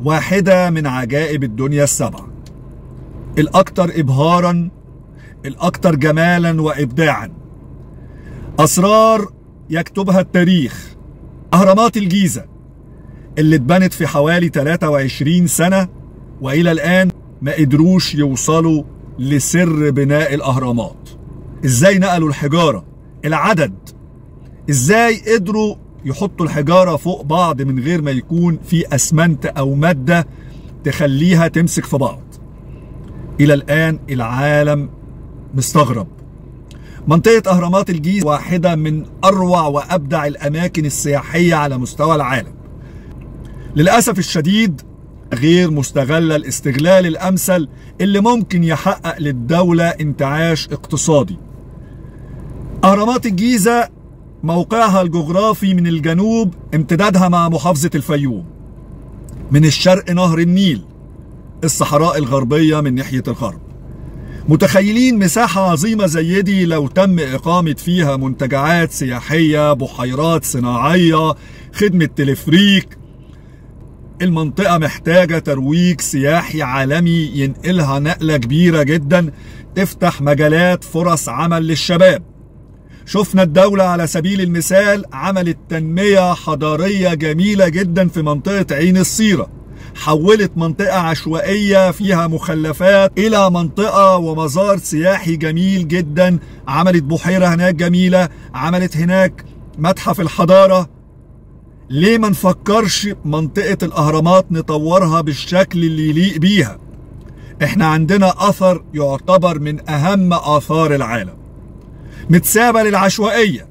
واحدة من عجائب الدنيا السبعة، الأكثر إبهاراً، الأكثر جمالاً وإبداعاً. أسرار يكتبها التاريخ. أهرامات الجيزة اللي اتبنت في حوالي 23 سنة وإلى الآن ما قدروش يوصلوا لسر بناء الأهرامات. إزاي نقلوا الحجارة؟ العدد. إزاي قدروا يحطوا الحجارة فوق بعض من غير ما يكون في أسمنت أو مادة تخليها تمسك في بعض؟ إلى الآن العالم مستغرب. منطقة أهرامات الجيزة واحدة من أروع وأبدع الأماكن السياحية على مستوى العالم. للأسف الشديد غير مستغلة الاستغلال الأمثل اللي ممكن يحقق للدولة انتعاش اقتصادي. أهرامات الجيزة موقعها الجغرافي من الجنوب امتدادها مع محافظة الفيوم، من الشرق نهر النيل، الصحراء الغربية من ناحية الغرب. متخيلين مساحة عظيمة زي دي لو تم إقامة فيها منتجعات سياحية، بحيرات صناعية، خدمة تلفريك؟ المنطقة محتاجة ترويج سياحي عالمي ينقلها نقلة كبيرة جدا تفتح مجالات فرص عمل للشباب. شفنا الدولة على سبيل المثال عملت تنمية حضارية جميلة جدا في منطقة عين الصيرة، حولت منطقة عشوائية فيها مخلفات إلى منطقة ومزار سياحي جميل جدا، عملت بحيرة هناك جميلة، عملت هناك متحف الحضارة. ليه ما نفكرش منطقة الأهرامات نطورها بالشكل اللي يليق بيها؟ احنا عندنا أثر يعتبر من أهم آثار العالم، متسابة للعشوائية.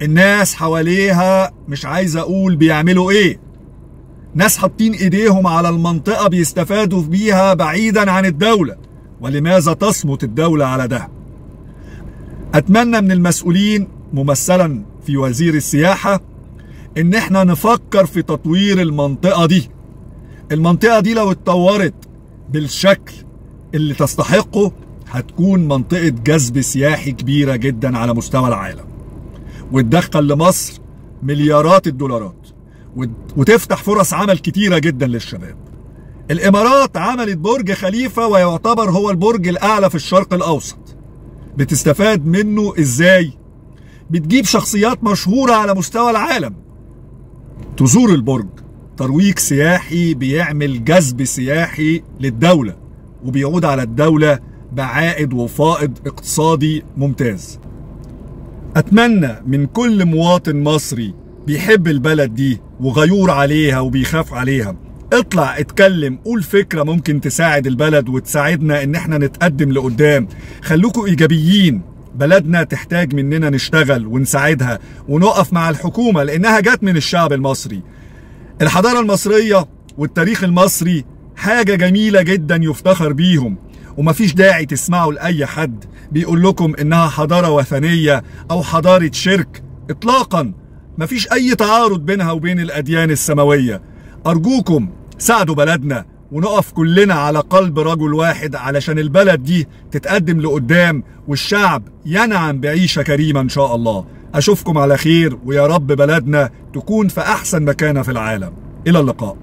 الناس حواليها مش عايز أقول بيعملوا إيه، ناس حاطين إيديهم على المنطقة بيستفادوا بيها بعيدا عن الدولة. ولماذا تصمت الدولة على ده؟ أتمنى من المسؤولين ممثلا في وزير السياحة إن احنا نفكر في تطوير المنطقة دي. المنطقة دي لو اتطورت بالشكل اللي تستحقه هتكون منطقة جذب سياحي كبيرة جدا على مستوى العالم، وتدخل لمصر مليارات الدولارات، وتفتح فرص عمل كتيرة جدا للشباب. الإمارات عملت برج خليفة ويعتبر هو البرج الأعلى في الشرق الأوسط. بتستفاد منه إزاي؟ بتجيب شخصيات مشهورة على مستوى العالم تزور البرج، ترويج سياحي بيعمل جذب سياحي للدولة وبيعود على الدولة بعائد وفائض اقتصادي ممتاز. أتمنى من كل مواطن مصري بيحب البلد دي وغيور عليها وبيخاف عليها، اطلع اتكلم، قول فكرة ممكن تساعد البلد وتساعدنا ان احنا نتقدم لقدام. خلوكوا ايجابيين، بلدنا تحتاج مننا نشتغل ونساعدها ونقف مع الحكومة لانها جت من الشعب المصري. الحضارة المصرية والتاريخ المصري حاجة جميلة جدا يفتخر بيهم، ومفيش داعي تسمعوا لأي حد بيقول لكم انها حضارة وثنية او حضارة شرك. اطلاقا مفيش اي تعارض بينها وبين الاديان السماوية. ارجوكم ساعدوا بلدنا ونقف كلنا على قلب رجل واحد علشان البلد دي تتقدم لقدام والشعب ينعم بعيشة كريمة ان شاء الله. اشوفكم على خير، ويا رب بلدنا تكون في احسن مكانة في العالم. الى اللقاء.